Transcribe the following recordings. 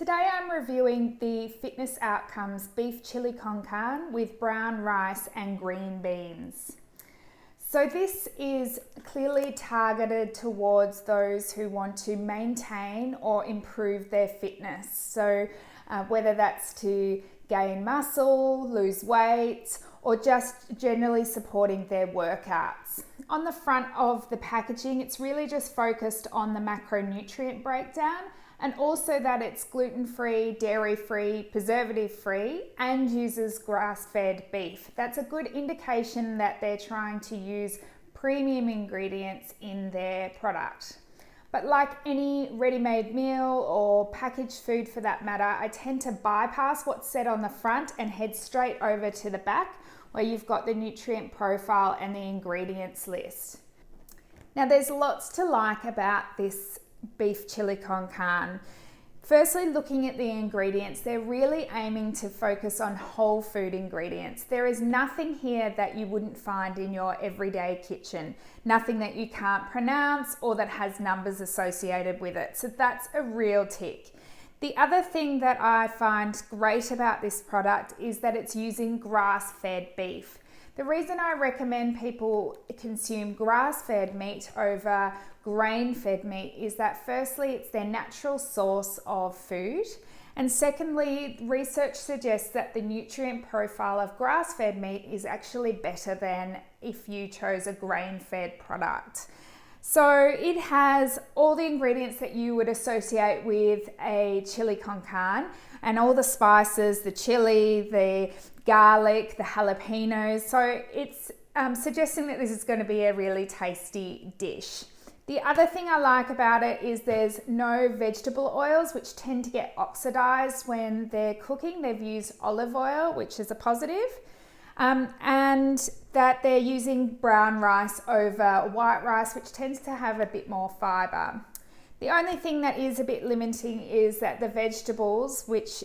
Today I'm reviewing the Fitness Outcomes Beef Chili Con Carne with brown rice and green beans. So this is clearly targeted towards those who want to maintain or improve their fitness. So whether that's to gain muscle, lose weight, or just generally supporting their workouts. On the front of the packaging, it's really just focused on the macronutrient breakdown and also that it's gluten-free, dairy-free, preservative-free, and uses grass-fed beef. That's a good indication that they're trying to use premium ingredients in their product. But like any ready-made meal or packaged food for that matter, I tend to bypass what's said on the front and head straight over to the back where you've got the nutrient profile and the ingredients list. Now there's lots to like about this beef chili con carne. Firstly, looking at the ingredients, they're really aiming to focus on whole food ingredients. There is nothing here that you wouldn't find in your everyday kitchen, nothing that you can't pronounce or that has numbers associated with it. So that's a real tick. The other thing that I find great about this product is that it's using grass-fed beef. The reason I recommend people consume grass-fed meat over grain-fed meat is that firstly, it's their natural source of food. And secondly, research suggests that the nutrient profile of grass-fed meat is actually better than if you chose a grain-fed product. So it has all the ingredients that you would associate with a chili con carne and all the spices, the chili, the garlic, the jalapenos. So it's suggesting that this is going to be a really tasty dish. The other thing I like about it is there's no vegetable oils, which tend to get oxidized when they're cooking. They've used olive oil, which is a positive. And that they're using brown rice over white rice, which tends to have a bit more fiber. The only thing that is a bit limiting is that the vegetables, which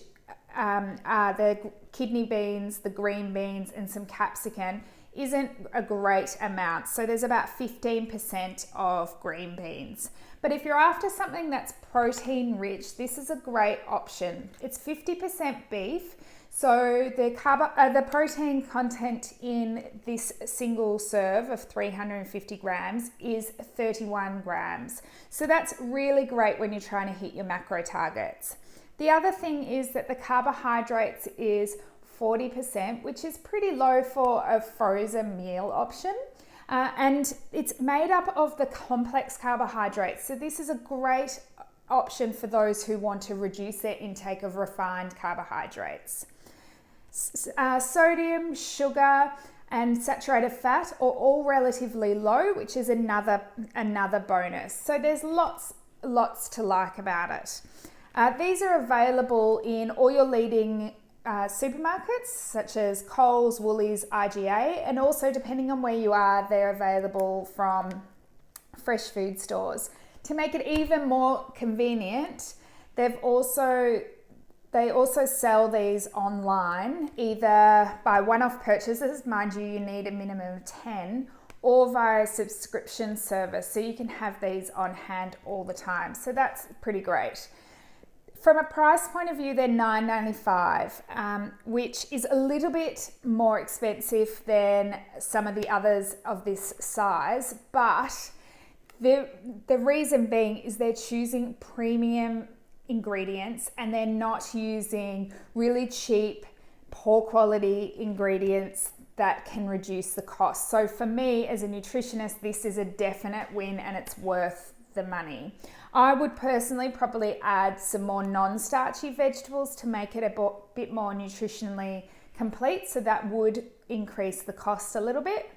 are the kidney beans, the green beans, and some capsicum, isn't a great amount. So there's about 15% of green beans. But if you're after something that's protein rich, this is a great option. It's 50% beef. So the protein content in this single serve of 350 grams is 31 grams. So that's really great when you're trying to hit your macro targets. The other thing is that the carbohydrates is 40%, which is pretty low for a frozen meal option. And it's made up of the complex carbohydrates. So this is a great option for those who want to reduce their intake of refined carbohydrates. Sodium, sugar, and saturated fat are all relatively low, which is another bonus. So there's lots to like about it. These are available in all your leading supermarkets, such as Coles, Woolies, IGA, and also depending on where you are, they're available from fresh food stores. To make it even more convenient, they also sell these online, either by one-off purchases, mind you need a minimum of 10, or via subscription service, so you can have these on hand all the time. So that's pretty great. From a price point of view, they're $9.95, which is a little bit more expensive than some of the others of this size, but the reason being is they're choosing premium ingredients and they're not using really cheap, poor quality ingredients that can reduce the cost. So for me as a nutritionist, this is a definite win and it's worth the money. I would personally probably add some more non-starchy vegetables to make it a bit more nutritionally complete, so that would increase the cost a little bit.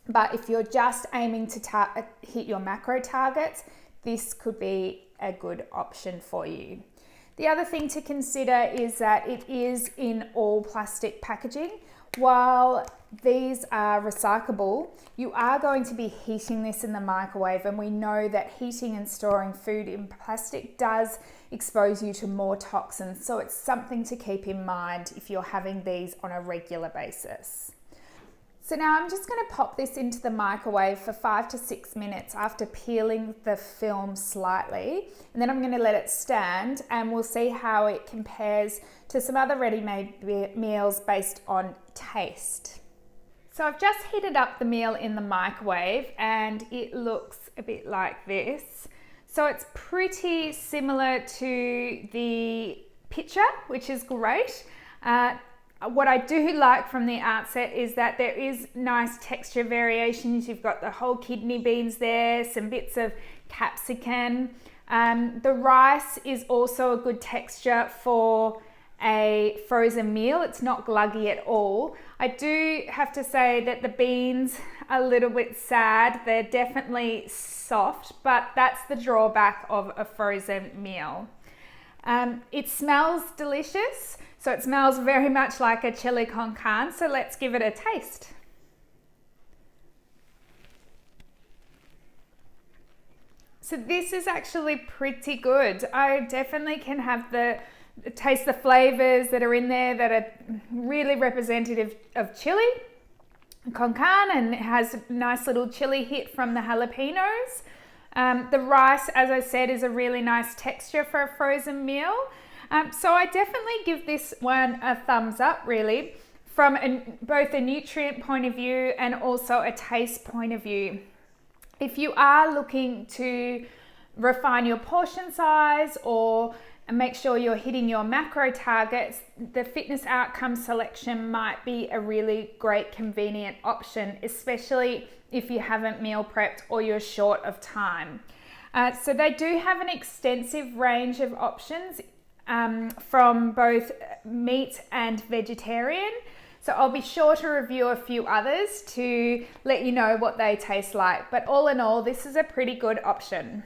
But if you're just aiming to hit your macro targets, this could be a good option for you. The other thing to consider is that it is in all plastic packaging. While these are recyclable, you are going to be heating this in the microwave, and we know that heating and storing food in plastic does expose you to more toxins, so it's something to keep in mind if you're having these on a regular basis. So now I'm just going to pop this into the microwave for 5 to 6 minutes after peeling the film slightly. And then I'm going to let it stand and we'll see how it compares to some other ready-made meals based on taste. So I've just heated up the meal in the microwave and it looks a bit like this. So it's pretty similar to the picture, which is great. What I do like from the outset is that there is nice texture variations. You've got the whole kidney beans there, some bits of capsicum. The rice is also a good texture for a frozen meal. It's not gluggy at all. I do have to say that the beans are a little bit sad. They're definitely soft, but that's the drawback of a frozen meal. It smells delicious. So it smells very much like a chili con carne, so let's give it a taste. So this is actually pretty good. I definitely can taste the flavors that are in there that are really representative of chili con carne, and it has a nice little chili hit from the jalapenos. The rice, as I said, is a really nice texture for a frozen meal. So I definitely give this one a thumbs up, really, from both a nutrient point of view and also a taste point of view. If you are looking to refine your portion size or make sure you're hitting your macro targets, the fitness outcome selection might be a really great convenient option, especially if you haven't meal prepped or you're short of time. So they do have an extensive range of options from both meat and vegetarian. So I'll be sure to review a few others to let you know what they taste like. But all in all, this is a pretty good option.